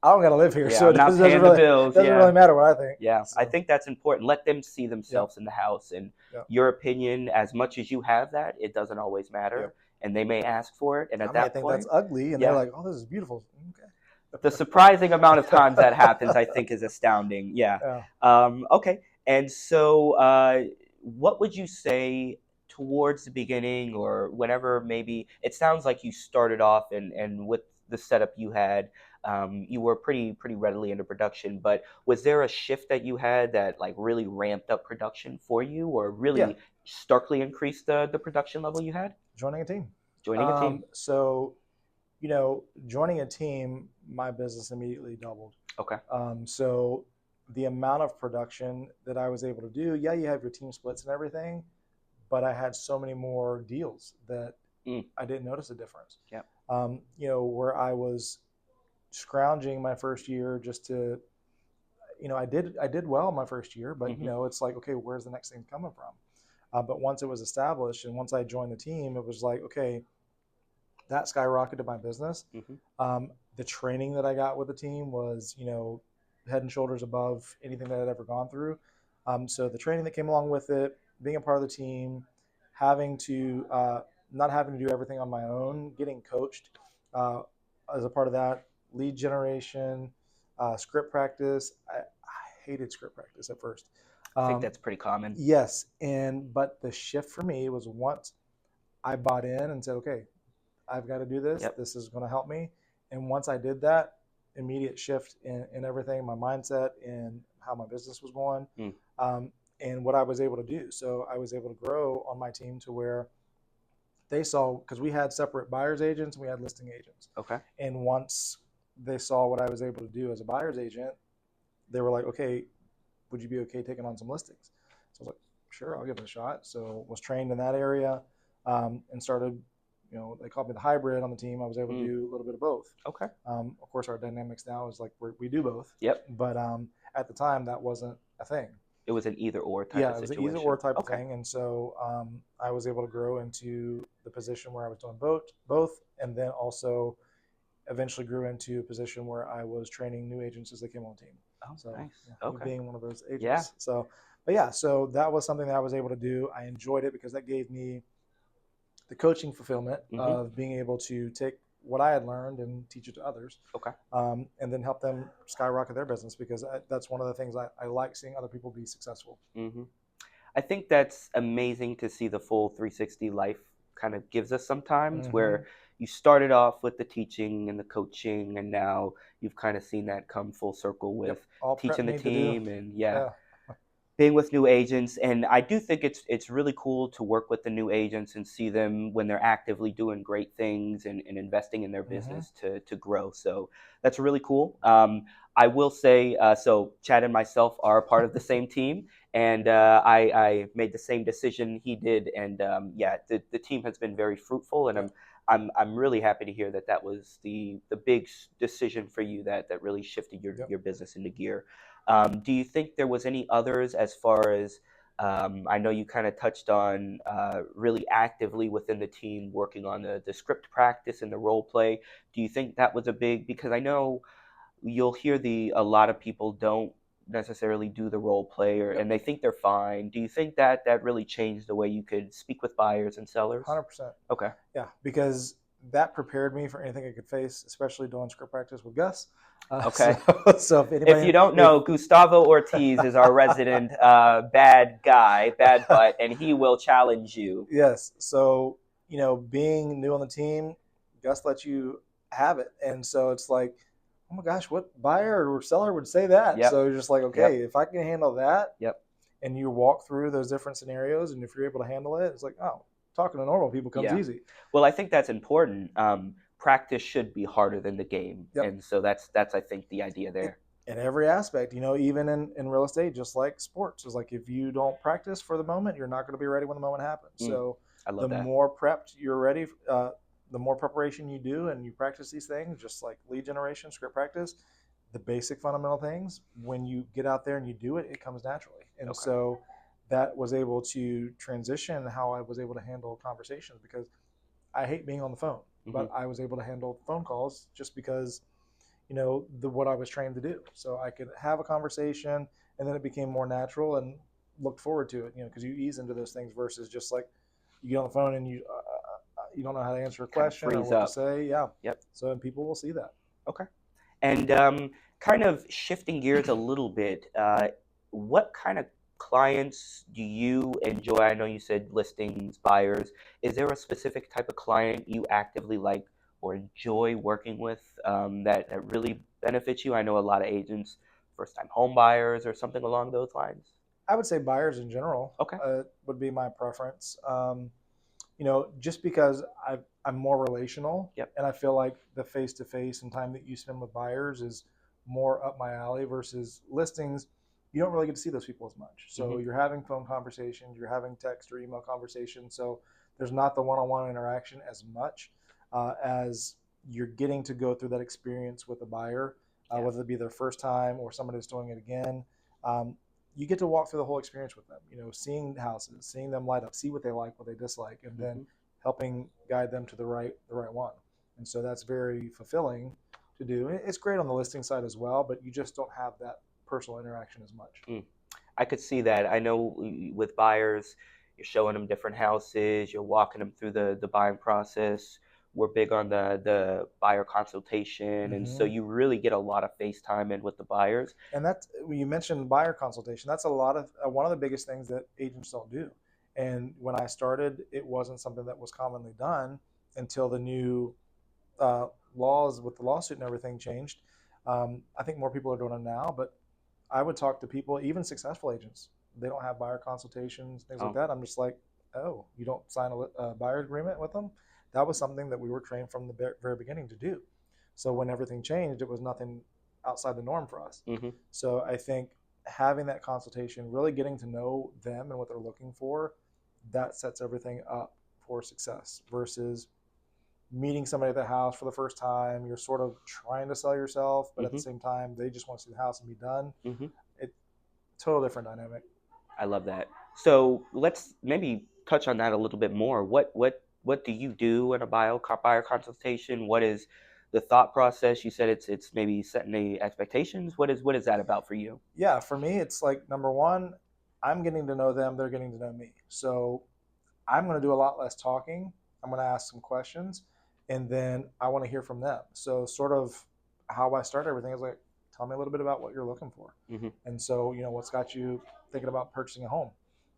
I don't got to live here, Yeah, so I'm it not doesn't paying the really bills. doesn't really Yeah. matter what I think. Yeah, I So think that's important. Let them see yep, themselves in the house and yep, your opinion, as much as you have that, it doesn't always yep. matter. And they may ask for it. And I at might that think that's point, ugly, and they're yeah, like, "Oh, this is beautiful." the surprising amount of times that happens, I Okay. think, is astounding. Yeah. Yeah. Okay. And so, what would you say towards the beginning or whenever maybe it sounds like you started off and with the setup you had, you were pretty readily into production, but was there a shift that you had that like really ramped up production for you or Yeah. really starkly increased the production level you had? Joining a team. Joining a team. So, joining a team, my business immediately doubled. Okay. So the amount of production that I was able to do, yeah, you have your team splits and everything, but I had so many more deals that Mm. I didn't notice a difference. Yep. Where I was scrounging my first year just to, I did well my first year, but Mm-hmm. it's like, okay, where's the next thing coming from? But once it was established and once I joined the team, it was like, okay, that skyrocketed my business. Mm-hmm. The training that I got with the team was, head and shoulders above anything that I'd ever gone through. So the training that came along with it, being a part of the team, having to not having to do everything on my own, getting coached as a part of that, lead generation, script practice. I hated script practice at first. I think Um, that's pretty common. yes, but the shift for me was once I bought in and said, okay, I've got to do this. Yep. This is going to help me. And once I did that, immediate shift in everything, my mindset, and how my business was going, Mm. um, and what I was able to do. So I was able to grow on my team to where they saw, because we had separate buyer's agents and we had listing agents. Okay. And once they saw what I was able to do as a buyer's agent, they were like, okay, would you be okay taking on some listings? So I was like, sure, I'll give it a shot. So was trained in that area, and started, they called me the hybrid on the team. I was able to Mm. do a little bit of both. Okay. Of course, our dynamics now is like we do both. Yep. But at the time, that wasn't a thing. It was an either or type Yeah, of it was an either or situation. type of Okay. thing. And so I was able to grow into the position where I was doing both, and then also eventually grew into a position where I was training new agents as they came on the team. Oh, So nice. yeah, me Okay. being one of those Yeah. agents. So, but yeah, so that was something that I was able to do. I enjoyed it because that gave me the coaching fulfillment Mm-hmm. of being able to take what I had learned and teach it to others, Okay. and then help them skyrocket their business because that's one of the things I like seeing other people be successful. Mm-hmm. I think that's amazing to see the full 360 life kind of gives us sometimes, Mm-hmm. where you started off with the teaching and the coaching, and now you've kind of seen that come full circle Yep. with All prep teaching the need to do. team and yeah, Yeah. being with new agents. And I do think it's really cool to work with the new agents and see them when they're actively doing great things and investing in their Mm-hmm. business to grow. So that's really cool. I will say, so Chad and myself are part of the same team, and I made the same decision he did, and yeah, the team has been very fruitful, and Yep. I'm really happy to hear that that was the big decision for you that really shifted Yep. your business into gear. Do you think there was any others as far as I know you kind of touched on really actively within the team working on the script practice and the role play. Do you think that was a big, because I know you'll hear a lot of people don't necessarily do the role play Yep. and they think they're fine. Do you think that that really changed the way you could speak with buyers and sellers? 100%. Okay. Yeah, because that prepared me for anything I could face, especially doing script practice with Gus. So, Okay. so if If you anybody, don't if know, Gustavo Ortiz is our resident bad guy, bad butt, and he will challenge you. yes, so being new on the team, Gus lets you have it, and so it's like, oh my gosh, what buyer or seller would say that? Yep. So you're just like, okay, Yep. if I can handle that, Yep. and you walk through those different scenarios, and if you're able to handle it, it's like, oh, talking to normal people comes Yeah. easy. Well, I think that's important. Practice should be harder than the game, Yep. and so that's I think the idea there. In every aspect, even in real estate, just like sports, is like if you don't practice for the moment, you're not going to be ready when the moment happens. Mm, So I the love that. more prepped you're ready, the more preparation you do and you practice these things, just like lead generation, script practice, the basic fundamental things, when you get out there and you do it, it comes naturally. And Okay. so that was able to transition how I was able to handle conversations because I hate being on the phone, but I was able to handle phone calls just because what I was trained to do. So I could have a conversation, and then it became more natural and looked forward to it. Because you ease into those things versus just like you get on the phone and you don't know how to answer a Kind of question or freeze what to up. say. Yeah. Yep. So and people will see that. Okay. And kind of shifting gears a little bit, what kind of clients do you enjoy? I know you said listings, buyers. Is there a specific type of client you actively like or enjoy working with that really benefits you? I know a lot of agents, first time home buyers or something along those lines. I would say buyers in general Okay. would be my preference. just because I'm more relational, Yep. and I feel like the face to face and time that you spend with buyers is more up my alley versus listings. You don't really get to see those people as much. So Hmm. you're having phone conversations, you're having text or email conversations. So there's not the one on one interaction as much as you're getting to go through that experience with a buyer, Yeah. whether it be their first time or somebody that's doing it again. Um, you get to walk through the whole experience with them, seeing houses, seeing them light up, see what they like, what they dislike, and then Hmm. helping guide them to the right one. And so that's very fulfilling to do. It's great on the listing side as well, but you just don't have that personal interaction as much. Mm. I could see that. I know with buyers, you're showing them different houses, you're walking them through the buying process. We're big on the buyer consultation, and so Mm-hmm. you really get a lot of face time in with the buyers. And that, when you mentioned buyer consultation, that's a lot of one of the biggest things that agents don't do. And when I started, it wasn't something that was commonly done until the new uh, laws with the lawsuit and everything changed. I think more people are doing it now, but I would talk to people, even successful agents. They don't have buyer consultations, things like Oh, that. I'm just like, oh, you don't sign a buyer agreement with them? That was something that we were trained from the very beginning to do. So when everything changed, it was nothing outside the norm for us. hmm, So I think having that consultation, really getting to know them and what they're looking for, that sets everything up for success versus meeting somebody at the house for the first time. You're sort of trying to sell yourself, but at the hmm, same time, they just want to see the house and be done. hmm. It total different dynamic. I love that. So let's maybe touch on that a little bit more. What do you do in a buyer consultation? What is the thought process? You said it's maybe setting the expectations. What is that about for you? Yeah, for me, it's like number one, I'm getting to know them, they're getting to know me. So I'm going to do a lot less talking. I'm going to ask some questions, and then I want to hear from them. So, sort of how I start everything is like, tell me a little bit about what you're looking for. Hmm. And so, what's got you thinking about purchasing a home?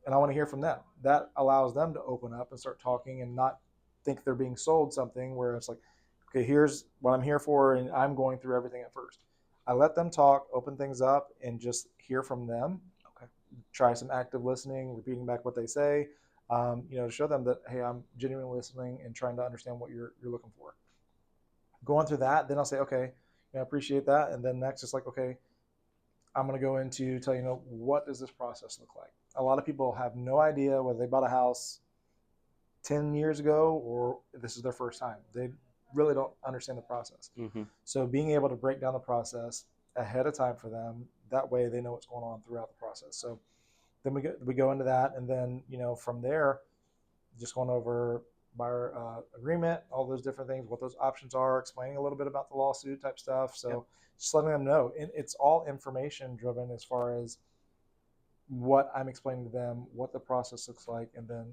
And I want to hear from them. That allows them to open up and start talking and not think they're being sold something where it's like, okay, here's what I'm here for, and I'm going through everything at first. I let them talk, open things up, and just hear from them. Okay. Try some active listening, repeating back what they say, to show them that, hey, I'm genuinely listening and trying to understand what you're looking for. Going through that, then I'll say, okay, I appreciate that, and then next it's like, okay, I'm going to go into tell what does this process look like. A lot of people have no idea whether they bought a house 10 years ago or this is their first time. They really don't understand the process. Hmm. So being able to break down the process ahead of time for them, that way they know what's going on throughout the process. So then we go into that, and then from there, just going over buyer agreement, all those different things, what those options are, explaining a little bit about the lawsuit type stuff. Yep. So just letting them know, and it's all information driven as far as what I'm explaining to them, what the process looks like, and then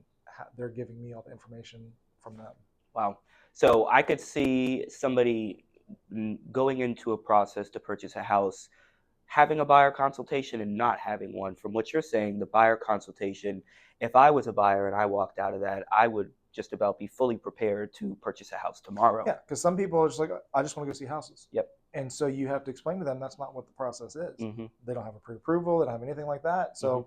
they're giving me all the information from them. Wow. So I could see somebody going into a process to purchase a house, having a buyer consultation and not having one. From what you're saying, the buyer consultation, if I was a buyer and I walked out of that, I would just about be fully prepared to purchase a house tomorrow. Yeah, because some people are just like, I just want to go see houses. Yep. And so you have to explain to them that's not what the process is. Hmm. They don't have a pre-approval, they don't have anything like that. Hmm. So,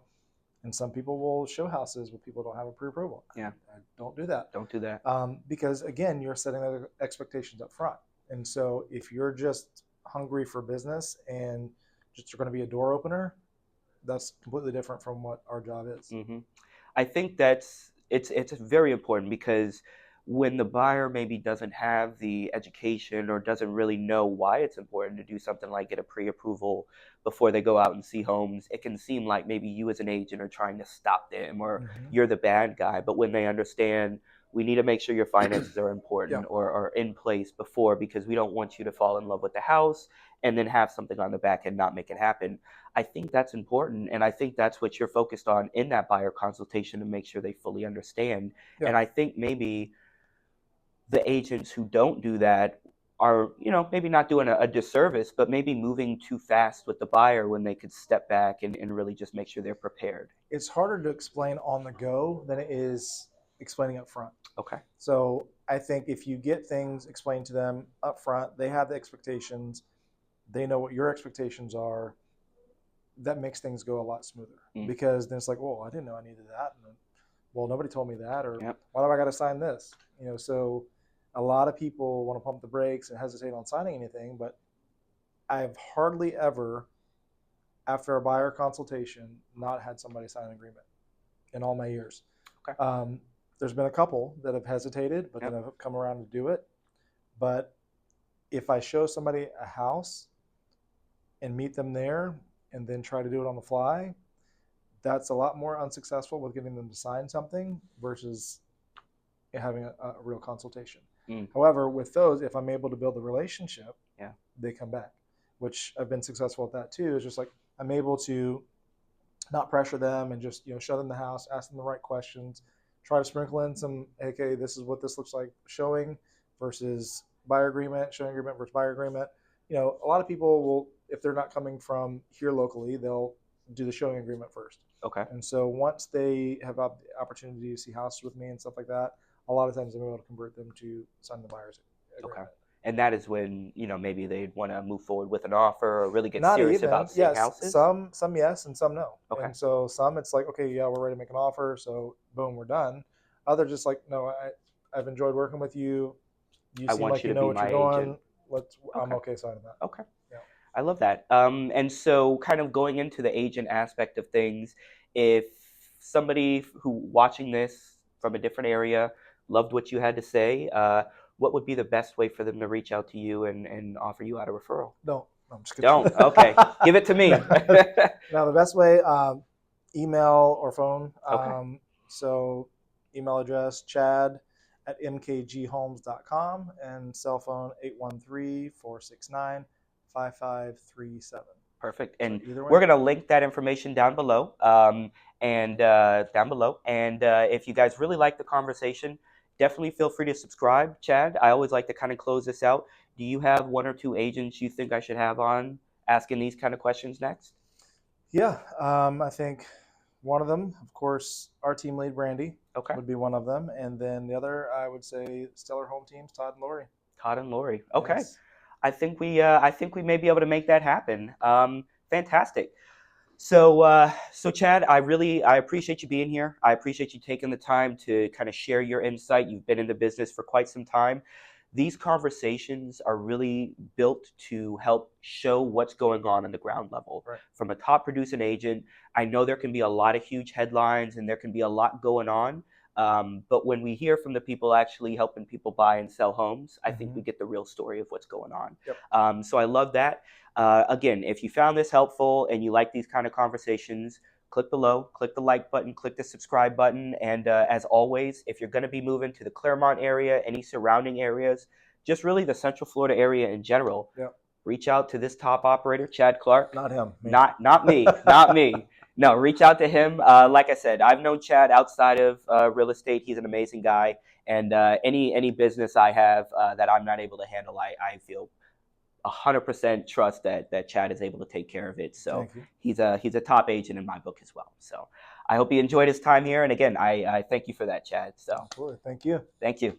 and some people will show houses where people don't have a pre-approval. Yeah. I don't do that, Don't do that. because again, you're setting the expectations up front. And so if you're just hungry for business and just are going to be a door opener, that's completely different from what our job is. Hmm. I think it's very important because when the buyer maybe doesn't have the education or doesn't really know why it's important to do something like get a pre-approval before they go out and see homes, it can seem like maybe you as an agent are trying to stop them or Mm-hmm. you're the bad guy. But when they understand we need to make sure your finances are Yeah. important or are in place before because we don't want you to fall in love with the house and then have something on the back and not make it happen. I think that's important. And I think that's what you're focused on in that buyer consultation to make sure they fully understand. Yeah. And I think maybe the agents who don't do that are, maybe not doing a disservice, but maybe moving too fast with the buyer when they could step back and really just make sure they're prepared. It's harder to explain on the go than it is explaining up front. Okay. So I think if you get things explained to them up front, they have the expectations, they know what your expectations are, that makes things go a lot smoother. Mm. Because then it's like, well, I didn't know I needed that. And well, nobody told me that, or Yep. why do I got to sign this? So a lot of people want to pump the brakes and hesitate on signing anything, but I've hardly ever, after a buyer consultation, not had somebody sign an agreement in all my years. Okay. There's been a couple that have hesitated, but then Yep. have come around to do it. But if I show somebody a house and meet them there and then try to do it on the fly, that's a lot more unsuccessful with getting them to sign something versus having a real consultation. Mm. However, with those, if I'm able to build a relationship, Yeah. they come back, which I've been successful at that too. It's just like I'm able to not pressure them and just show them the house, ask them the right questions, try to sprinkle in some, okay, this is what this looks like showing versus buyer agreement, showing agreement versus buyer agreement. A lot of people will, if they're not coming from here locally, they'll do the showing agreement first. Okay. And so once they have the opportunity to see houses with me and stuff like that, a lot of times I'm able to convert them to sign the buyer's agreement. Okay. And that is when, maybe they'd want to move forward with an offer or really get Not serious even. about seeing Yes, houses. some yes and some no. Okay. And so some it's like, okay, yeah, we're ready to make an offer, so boom, we're done. Others just like, no, I've enjoyed working with you. You I seem want like you you to know be what you're my agent. doing. I'm Okay. okay signing that. Okay. Yeah. I love that. And so, kind of going into the agent aspect of things, if somebody who watching this from a different area loved what you had to say, what would be the best way for them to reach out to you and offer you out a referral? No, I'm just kidding. Don't. Okay. Give it to No, me. no, the best way, email or phone. Okay. So email address Chad at mkghomes.com and cell phone 813-469-5537. Perfect. So And either we're way. going to link that information down below. And down below. And if you guys really like the conversation, definitely feel free to subscribe. Chad, I always like to kind of close this out. Do you have one or two agents you think I should have on asking these kind of questions next? Yeah, I think one of them, of course, our team lead, Brandy, Okay. would be one of them. And then the other, I would say, Stellar Home Teams, Todd and Lori. Todd and Lori. Okay. Yes. I think we may be able to make that happen. Fantastic. So Chad, I appreciate you being here. I appreciate you taking the time to kind of share your insight. You've been in the business for quite some time. These conversations are really built to help show what's going on the ground level. Right. From a top producing agent, I know there can be a lot of huge headlines and there can be a lot going on. But when we hear from the people actually helping people buy and sell homes, I think we get the real story of what's going on. Yep. So I love that. Again, if you found this helpful and you like these kind of conversations, click below, click the like button, click the subscribe button. And as always, if you're going to be moving to the Claremont area, any surrounding areas, just really the Central Florida area in general, Yep. reach out to this top operator, Chad Clark. Not him. Me. Not me. Not me. No, reach out to him. Like I said, I've known Chad outside of real estate. He's an amazing guy. And any business I have that I'm not able to handle, I feel 100% trust that Chad is able to take care of it. So he's a top agent in my book as well. So I hope he enjoyed his time here. And again, I thank you for that, Chad. So absolutely. Thank you. Thank you.